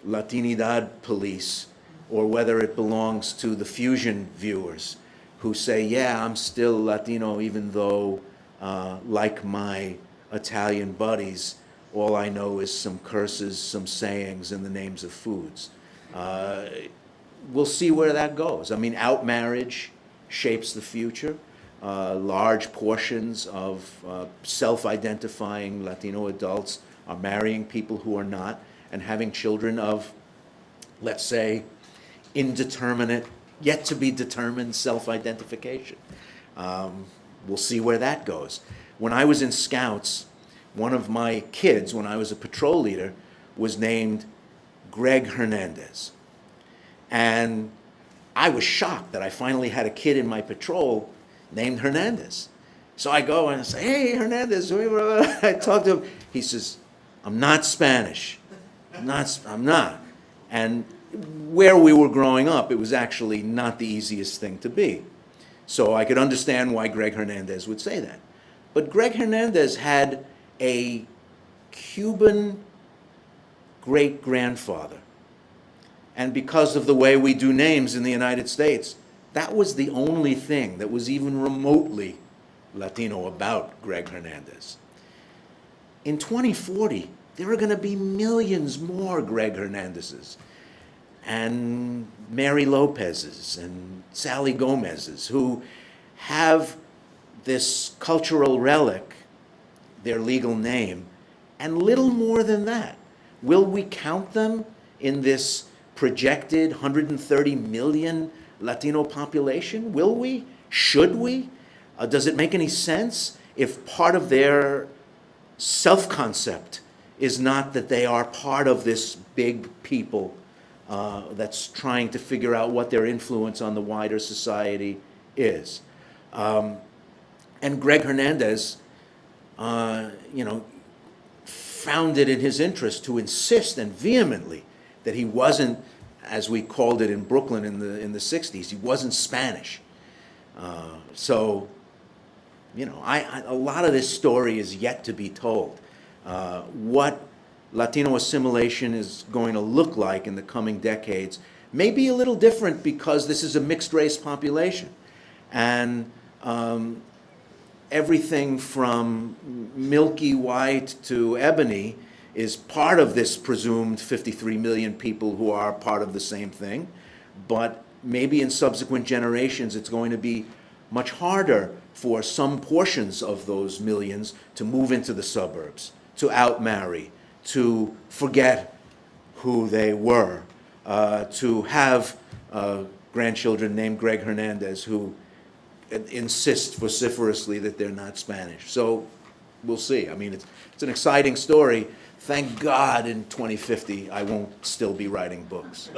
Latinidad police or whether it belongs to the fusion viewers who say, yeah, I'm still Latino even though, like my Italian buddies, all I know is some curses, some sayings, and the names of foods. We'll see where that goes. I mean, outmarriage shapes the future. Large portions of self-identifying Latino adults are marrying people who are not and having children of, let's say, indeterminate, yet to be determined self-identification. We'll see where that goes. When I was in Scouts, one of my kids, when I was a patrol leader, was named Greg Hernandez. And I was shocked that I finally had a kid in my patrol named Hernandez. So I go and I say, hey, Hernandez. I talk to him. He says, I'm not Spanish. I'm not. And where we were growing up, it was actually not the easiest thing to be. So I could understand why Greg Hernandez would say that. But Greg Hernandez had a Cuban great-grandfather. And because of the way we do names in the United States, that was the only thing that was even remotely Latino about Greg Hernandez. In 2040, there are going to be millions more Greg Hernandezes and Mary Lopez's and Sally Gomez's who have this cultural relic, their legal name, and little more than that. Will we count them in this projected 130 million Latino population? Will we? Should we? Does it make any sense if part of their self-concept is not that they are part of this big people that's trying to figure out what their influence on the wider society is? And Greg Hernandez, found it in his interest to insist and vehemently that he wasn't as we called it in Brooklyn in the 60s. He wasn't Spanish. So, you know, a lot of this story is yet to be told. What Latino assimilation is going to look like in the coming decades may be a little different because this is a mixed race population. And everything from milky white to ebony is part of this presumed 53 million people who are part of the same thing. But maybe in subsequent generations it's going to be much harder for some portions of those millions to move into the suburbs, to outmarry, to forget who they were, to have grandchildren named Greg Hernandez who insist vociferously that they're not Spanish. So we'll see. I mean, it's an exciting story. Thank God in 2050 I won't still be writing books.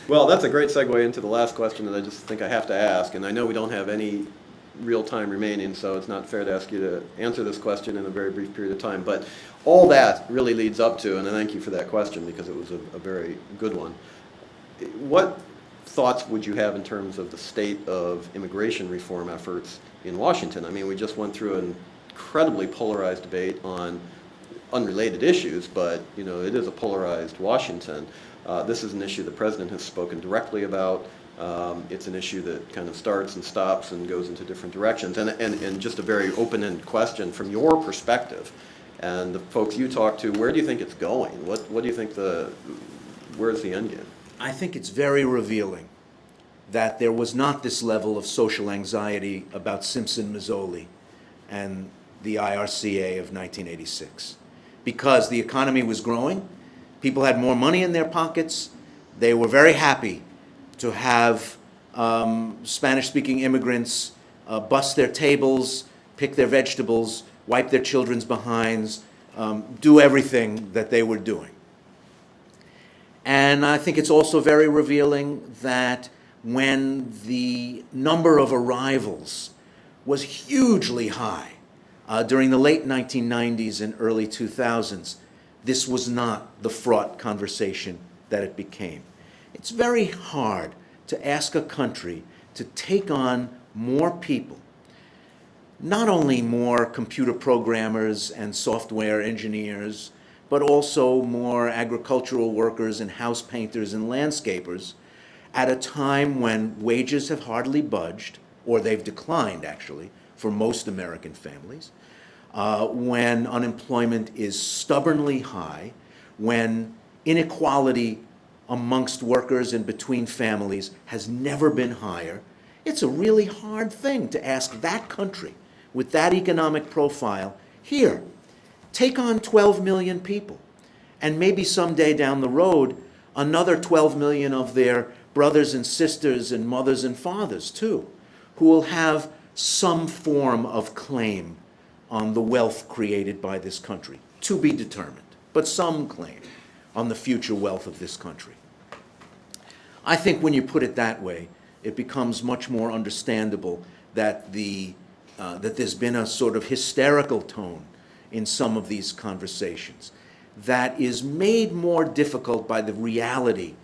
Well, that's a great segue into the last question that I just think I have to ask, and I know we don't have any real time remaining, so it's not fair to ask you to answer this question in a very brief period of time, but all that really leads up to, and I thank you for that question because it was a very good one. What thoughts would you have in terms of the state of immigration reform efforts in Washington? I mean, we just went through an incredibly polarized debate on unrelated issues, but you know, it is a polarized Washington. This is an issue the president has spoken directly about. It's an issue that kind of starts and stops and goes into different directions. And just a very open-ended question from your perspective and the folks you talk to, where do you think it's going? What do you think where's the end game? I think it's very revealing that there was not this level of social anxiety about Simpson-Mazzoli and the IRCA of 1986. Because the economy was growing, people had more money in their pockets, they were very happy to have Spanish-speaking immigrants bust their tables, pick their vegetables, wipe their children's behinds, do everything that they were doing. And I think it's also very revealing that when the number of arrivals was hugely high during the late 1990s and early 2000s, this was not the fraught conversation that it became. It's very hard to ask a country to take on more people, not only more computer programmers and software engineers, but also more agricultural workers and house painters and landscapers at a time when wages have hardly budged, or they've declined actually, for most American families, when unemployment is stubbornly high, when inequality amongst workers and between families has never been higher. It's a really hard thing to ask that country with that economic profile, here, take on 12 million people, and maybe someday down the road, another 12 million of their brothers and sisters and mothers and fathers too, who will have some form of claim on the wealth created by this country, to be determined, but some claim on the future wealth of this country. I think when you put it that way, it becomes much more understandable that that there's been a sort of hysterical tone in some of these conversations that is made more difficult by the reality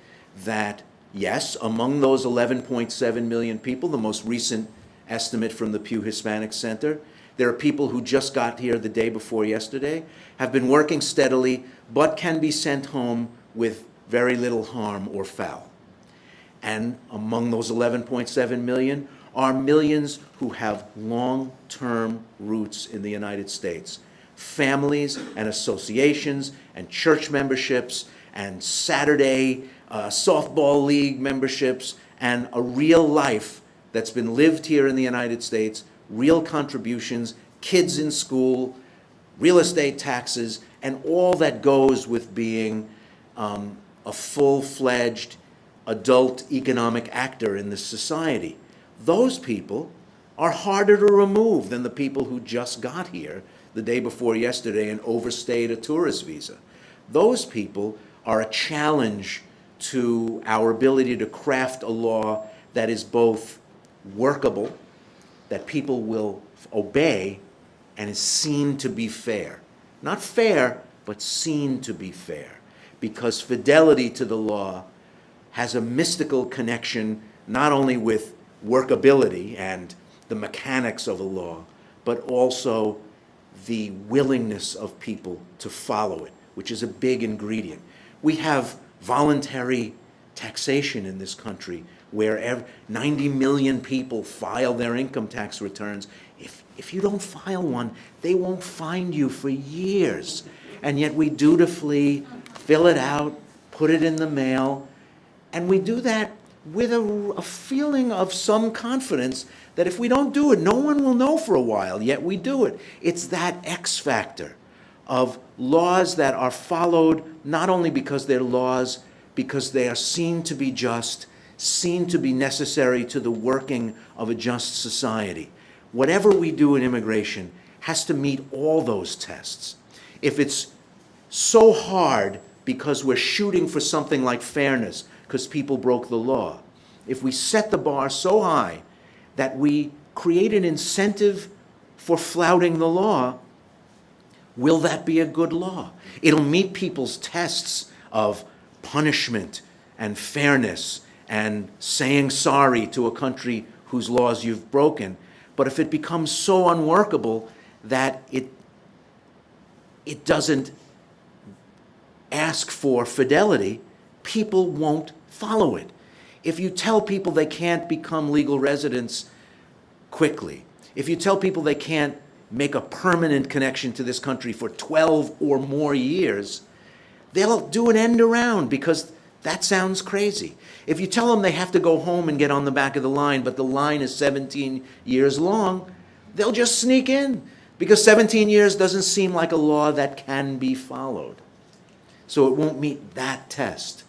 that, yes, among those 11.7 million people, the most recent estimate from the Pew Hispanic Center, there are people who just got here the day before yesterday, have been working steadily, but can be sent home with very little harm or foul. And among those 11.7 million are millions who have long-term roots in the United States. Families and associations and church memberships and Saturday softball league memberships and a real life that's been lived here in the United States, real contributions, kids in school, real estate taxes, and all that goes with being a full-fledged adult economic actor in this society. Those people are harder to remove than the people who just got here the day before yesterday and overstayed a tourist visa. Those people are a challenge to our ability to craft a law that is both workable, that people will obey, and is seen to be fair. Not fair, but seen to be fair. because fidelity to the law has a mystical connection not only with workability and the mechanics of a law, but also the willingness of people to follow it, which is a big ingredient. We have voluntary taxation in this country where 90 million people file their income tax returns. If you don't file one, they won't find you for years. And yet we dutifully fill it out, put it in the mail, and we do that with a feeling of some confidence that if we don't do it, no one will know for a while, yet we do it. It's that X factor of laws that are followed not only because they're laws, because they are seen to be just, seen to be necessary to the working of a just society. Whatever we do in immigration has to meet all those tests. If it's so hard because we're shooting for something like fairness, because people broke the law, if we set the bar so high that we create an incentive for flouting the law, will that be a good law? It'll meet people's tests of punishment and fairness and saying sorry to a country whose laws you've broken. But if it becomes so unworkable that it doesn't ask for fidelity, people won't follow it. If you tell people they can't become legal residents quickly, if you tell people they can't make a permanent connection to this country for 12 or more years, they'll do an end around because that sounds crazy. If you tell them they have to go home and get on the back of the line, but the line is 17 years long, they'll just sneak in because 17 years doesn't seem like a law that can be followed. So it won't meet that test.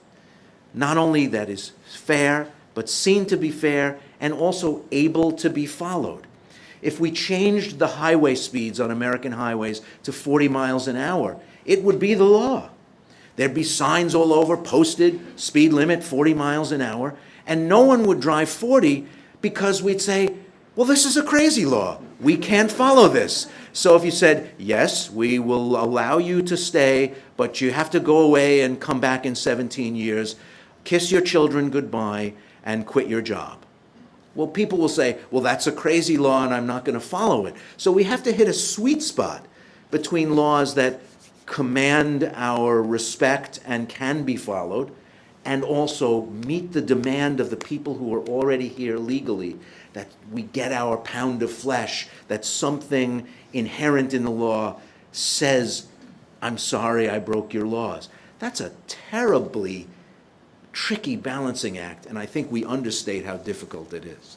Not only that is fair, but seen to be fair and also able to be followed. If we changed the highway speeds on American highways to 40 miles an hour, it would be the law. There'd be signs all over, posted, speed limit 40 miles an hour, and no one would drive 40 because we'd say, well, this is a crazy law. We can't follow this. So if you said, yes, we will allow you to stay, but you have to go away and come back in 17 years, kiss your children goodbye, and quit your job. Well, people will say, well, that's a crazy law and I'm not going to follow it. So we have to hit a sweet spot between laws that command our respect and can be followed, and also meet the demand of the people who are already here legally, that we get our pound of flesh, that something inherent in the law says, I'm sorry I broke your laws. That's a terribly tricky balancing act, and I think we understate how difficult it is.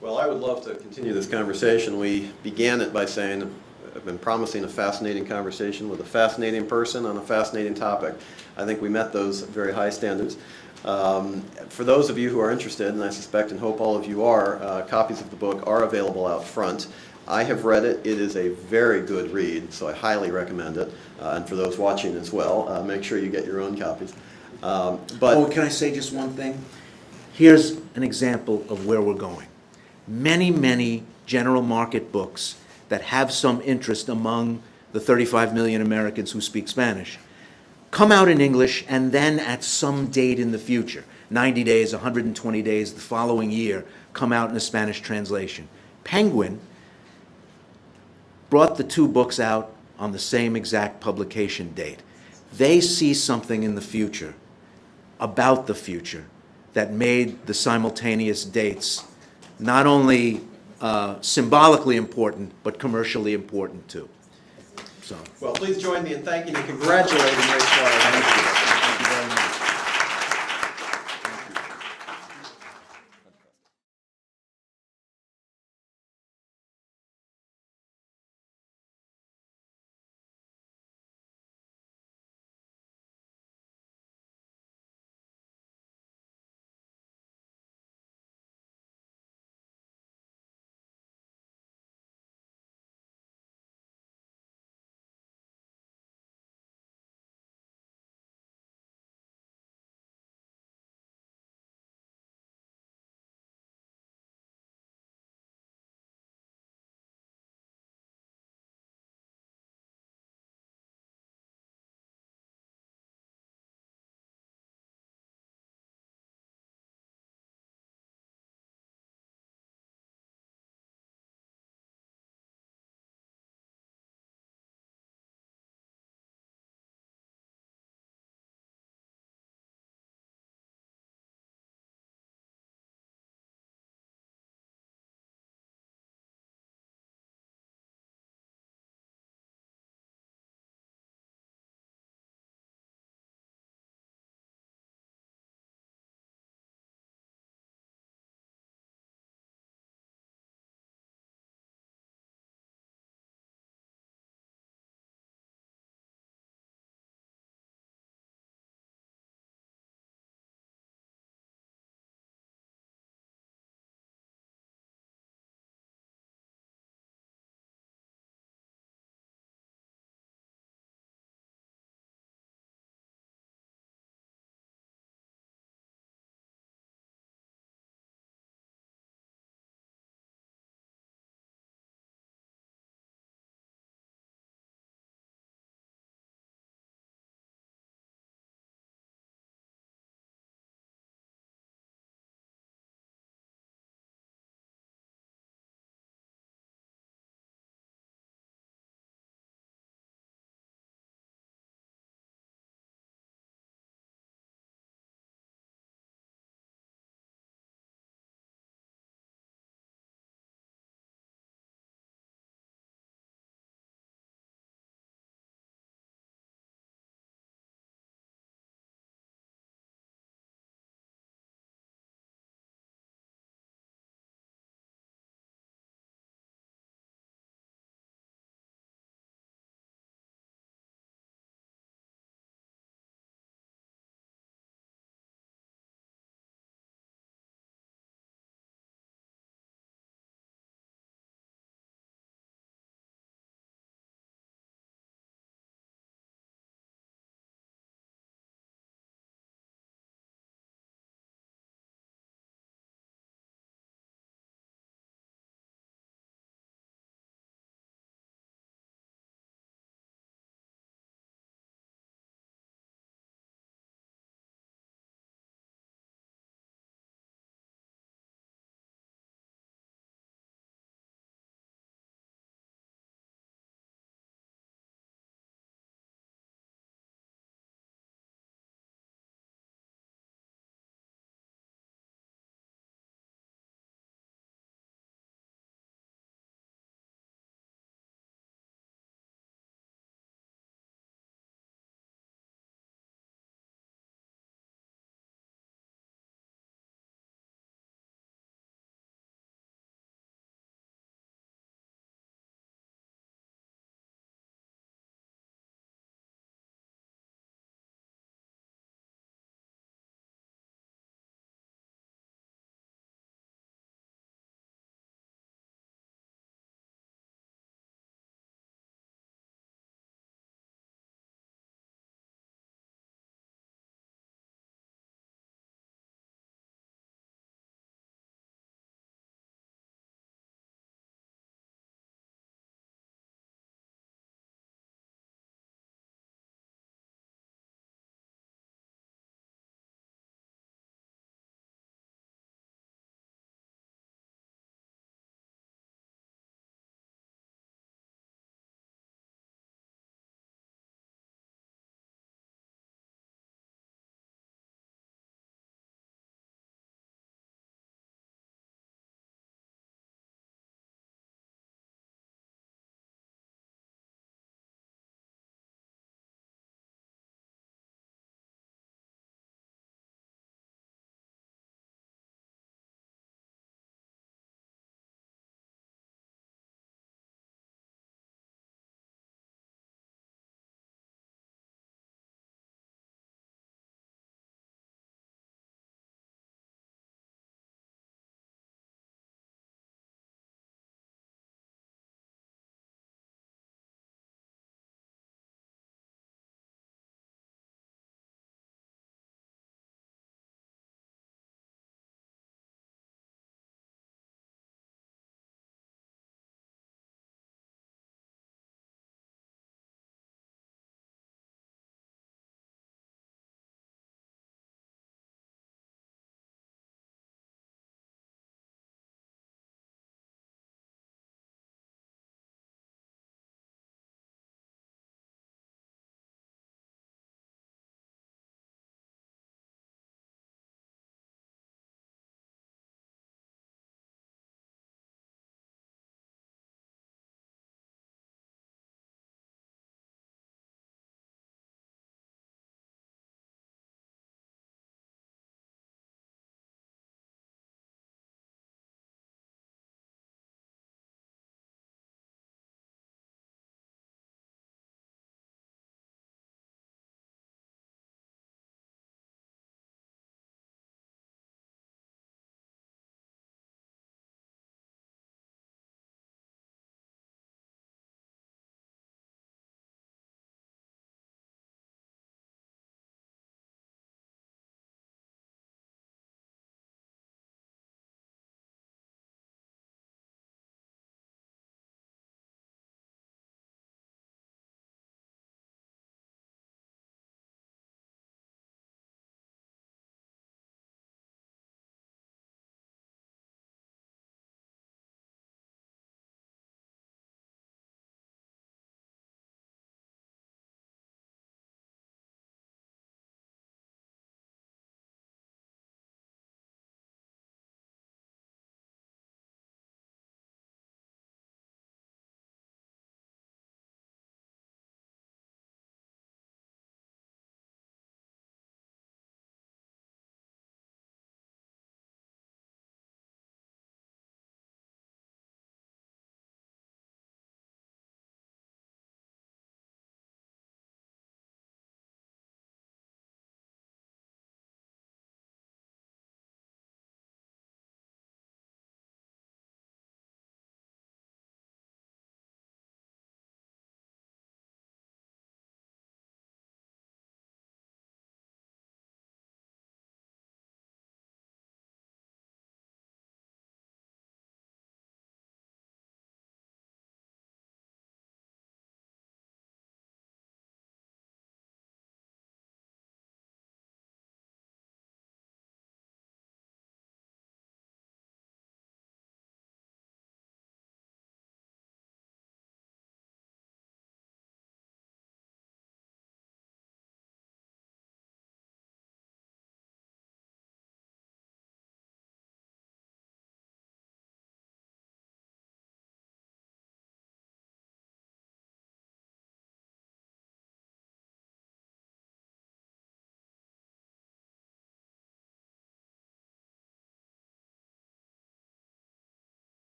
Well, I would love to continue this conversation. We began it by saying I've been promising a fascinating conversation with a fascinating person on a fascinating topic. I think we met those very high standards. For those of you who are interested, and I suspect and hope all of you are, copies of the book are available out front. I have read it. It is a very good read, so I highly recommend it. And for those watching as well, make sure you get your own copies. Can I say just one thing? Here's an example of where we're going. Many, many general market books that have some interest among the 35 million Americans who speak Spanish come out in English, and then at some date in the future, 90 days, 120 days, the following year, come out in a Spanish translation. Penguin brought the two books out on the same exact publication date. They see something in the future, about the future, that made the simultaneous dates not only symbolically important, but commercially important too. So. Well, please join me in thanking and congratulating Ray Suarez. Thank you.